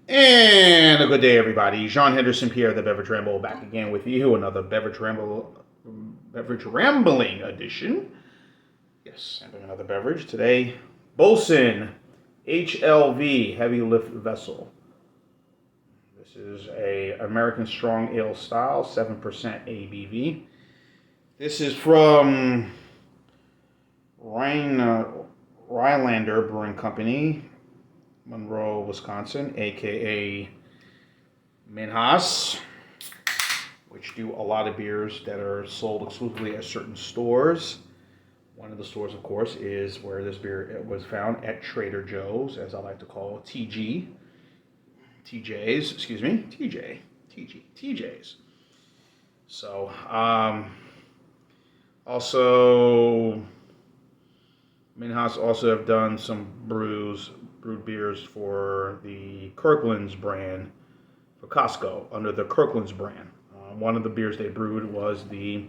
And a good day, everybody. Jean Henderson Pierre, the Beverage Ramble, back again with you. Another beverage rambling edition. Yes, having another beverage today. Boatswain H.L.V. heavy lift vessel. This is a American Strong Ale style, 7% ABV. This is from Rhinelander Brewing Company, Monroe, Wisconsin, aka Minhas, which do a lot of beers that are sold exclusively at certain stores. One of the stores, of course, is where this beer was found at Trader Joe's, as I like to call TJ's. So, also, Minhas also have done some brewed beers for the Kirkland's brand for Costco under the Kirkland's brand. One of the beers they brewed was the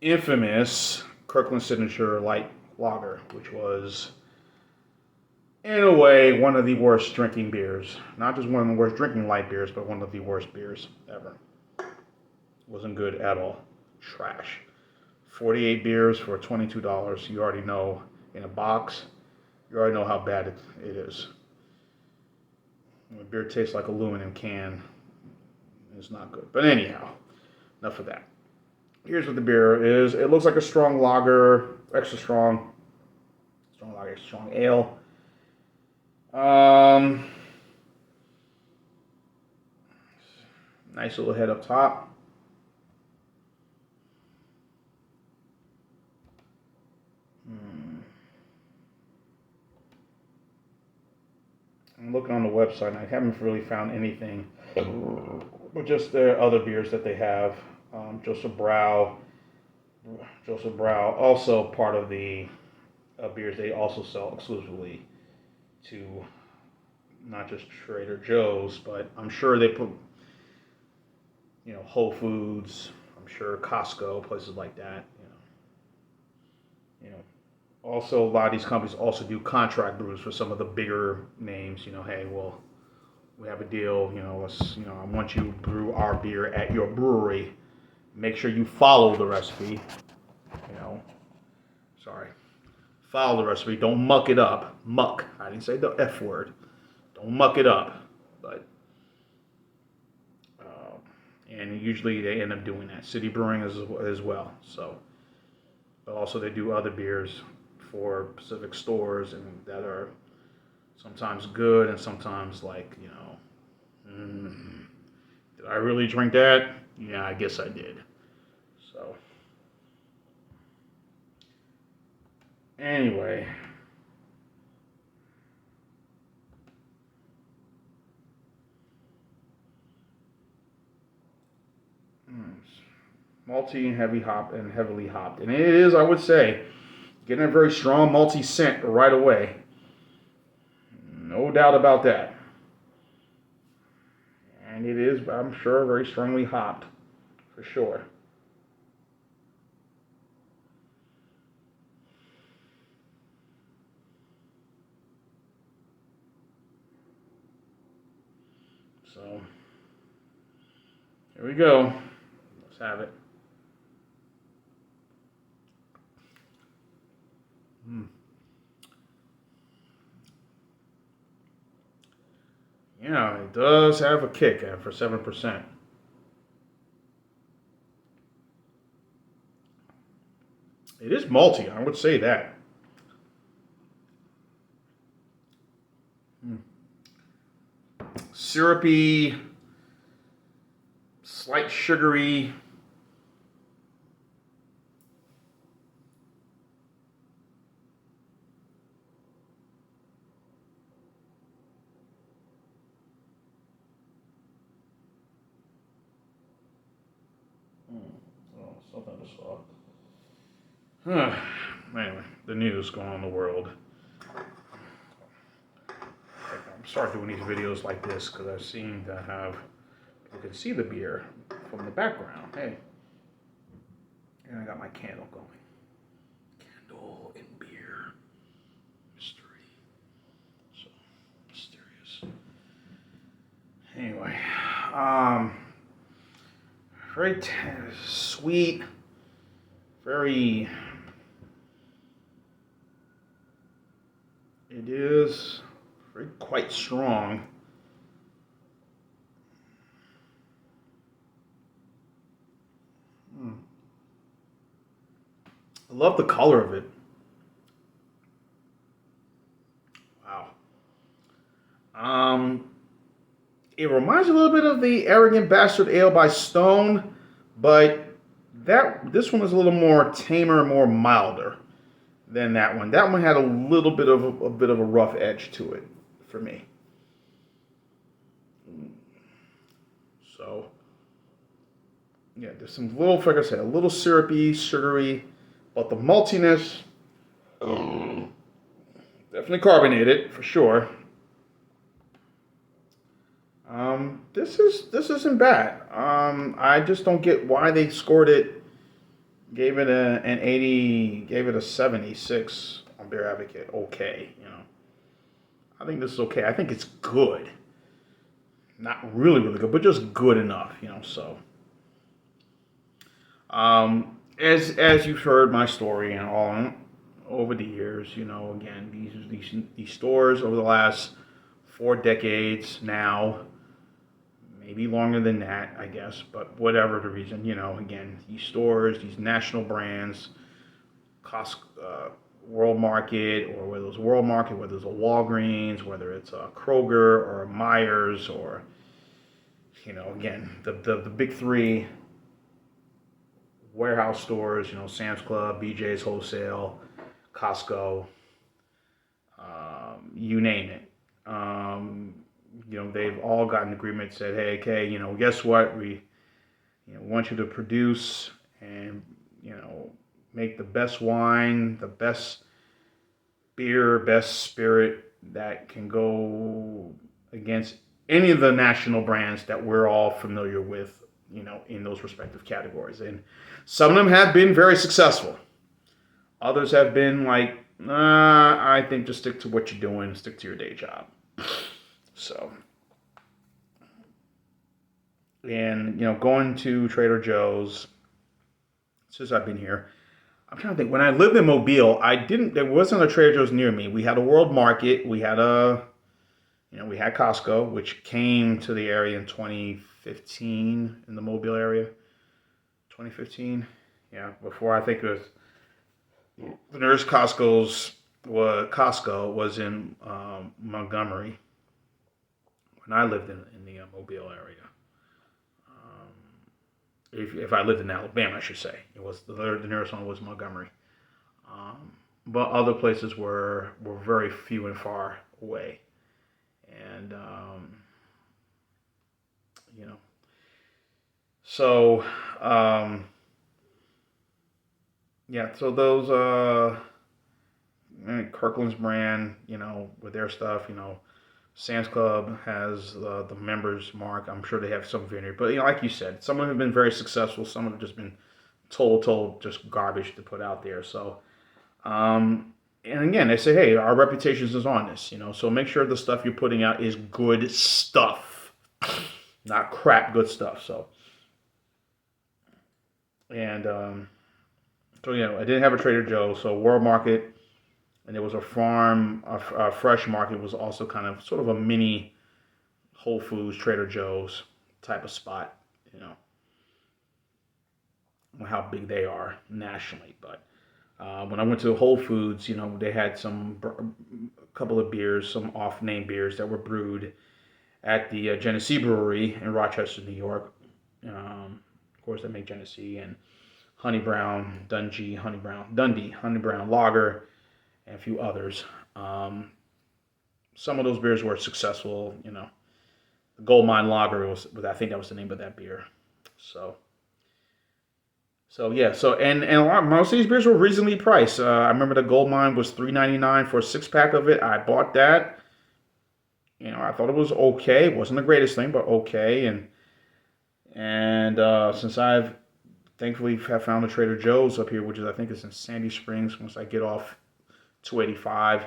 infamous Kirkland Signature Light Lager, which was, in a way, one of the worst drinking beers. Not just one of the worst drinking light beers, but one of the worst beers ever. Wasn't good at all. Trash. 48 beers for $22. You already know, in a box, you already know how bad it is. When a beer tastes like aluminum can, it's not good. But anyhow, enough of that. Here's what the beer is. It looks like a strong lager, extra strong lager, strong ale. Nice little head up top. I'm looking on the website and I haven't really found anything, but just the other beers that they have. Joseph Brau, also part of the beers they also sell exclusively to not just Trader Joe's, but I'm sure they put, Whole Foods, I'm sure Costco, places like that. Also, a lot of these companies also do contract brews for some of the bigger names. Hey, well, we have a deal. I want you to brew our beer at your brewery. Make sure you follow the recipe. Follow the recipe. Don't muck it up. Muck. I didn't say the F word. Don't muck it up. But and usually they end up doing that. City Brewing as well. So, but also they do other beers for specific stores and that are sometimes good and sometimes like, did I really drink that? Yeah, I guess I did. So, anyway. Malty, heavily hopped. And it is, I would say, getting a very strong malty scent right away. No doubt about that. And it is, I'm sure, very strongly hopped, for sure. So, here we go. Let's have it. Yeah, it does have a kick for 7%. It is malty, I would say that. Syrupy, slight sugary. Oh, something to saw. Anyway, the news going on in the world. I'm starting doing these videos like this because I seem to have, you can see the beer from the background. Hey, and I got my candle going. Candle and beer. Mystery. So mysterious. Um, very sweet, very. It is very quite strong. Mm. I love the color of it. Wow. Um, it reminds me a little bit of the Arrogant Bastard Ale by Stone, but this one is a little more tamer, more milder than that one. That one had a bit of a rough edge to it for me. So yeah, there's some little, like I said, a little syrupy, sugary, but the maltiness, definitely carbonated for sure. This isn't bad. I just don't get why they scored it, gave it an 80, gave it a 76 on Beer Advocate. Okay, you know, I think this is okay. I think it's good, not really really good, but just good enough, you know. So, as you've heard my story and all over the years, you know, again these stores over the last 4 decades now, maybe longer than that, I guess, but whatever the reason, you know, again, these stores, these national brands, Costco, World Market, or whether it's World Market, whether it's a Walgreens, whether it's a Kroger or a Myers, or, you know, again, the big three warehouse stores, you know, Sam's Club, BJ's Wholesale, Costco, you name it. You know, they've all got an agreement said, hey, okay, you know, guess what? We, you know, want you to produce and, you know, make the best wine, the best beer, best spirit that can go against any of the national brands that we're all familiar with, you know, in those respective categories. And some of them have been very successful. Others have been like, I think just stick to what you're doing, stick to your day job. So, and you know, going to Trader Joe's since I've been here, I'm trying to think. When I lived in Mobile, I didn't. There wasn't a Trader Joe's near me. We had a World Market. We had we had Costco, which came to the area in 2015 in the Mobile area. 2015, yeah. Before I think it was the nearest Costco was in Montgomery when I lived in the Mobile area. Um, if I lived in Alabama, I should say it was the nearest one was Montgomery. Um, but other places were very few and far away, and you know, so yeah, so those Kirkland's brand, you know, with their stuff, you know, Sam's Club has the members mark. I'm sure they have some vineyard, but you know, like you said, some of them have been very successful. Some have just been total just garbage to put out there. So, and again, they say, hey, our reputation is on this, you know, so make sure the stuff you're putting out is good stuff, not crap, good stuff. So, and so you know, I didn't have a Trader Joe's, so World Market, and there was a farm, a fresh market was also kind of sort of a mini Whole Foods, Trader Joe's type of spot, you know, how big they are nationally. But when I went to Whole Foods, you know, they had a couple of beers, some off-name beers that were brewed at the Genesee Brewery in Rochester, New York. Of course, they make Genesee and Honey Brown, Dundee, Honey Brown Lager, and a few others. Some of those beers were successful, you know. The Gold Mine Lager was I think that was the name of that beer. So, yeah, and most of these beers were reasonably priced. I remember the Gold Mine was $3.99 for a 6-pack of it. I bought that. You know, I thought it was okay. It wasn't the greatest thing, but okay. And since I've thankfully have found a Trader Joe's up here, which is I think is in Sandy Springs. Once I get off 285,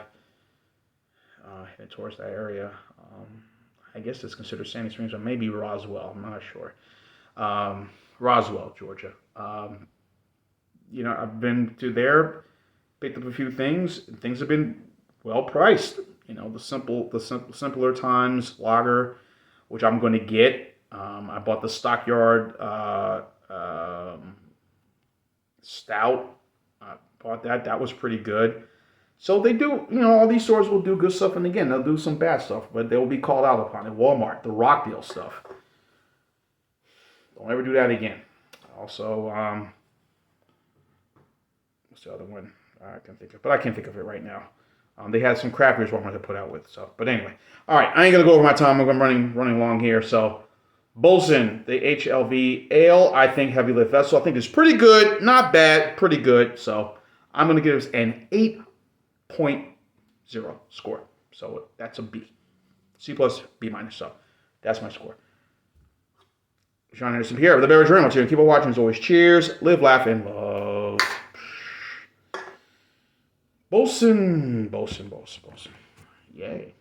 head towards that area, guess it's considered Sandy Springs, or maybe Roswell. I'm not sure. Roswell, Georgia. I've been to there, picked up a few things. And things have been well priced. The simpler times lager, which I'm going to get. I bought the Stockyard stout. I bought that. That was pretty good. So they do, all these stores will do good stuff, and again, they'll do some bad stuff, but they'll be called out upon it. Walmart, the Rockdale stuff. Don't ever do that again. Also, what's the other one? I can't think of it right now. They had some craft beers Walmart to put out with. So, but anyway, all right, I ain't gonna go over my time. I'm running long here. So, Boatswain, the H.L.V ale, I think heavy lift vessel. I think it's pretty good, not bad, pretty good. So, I'm gonna give this an 8.0 score. So that's a B. C plus, B minus. So that's my score. Sean Anderson here with the Beverage Room. Keep on watching as always. Cheers, live, laugh, and love. Boatswain. Yay.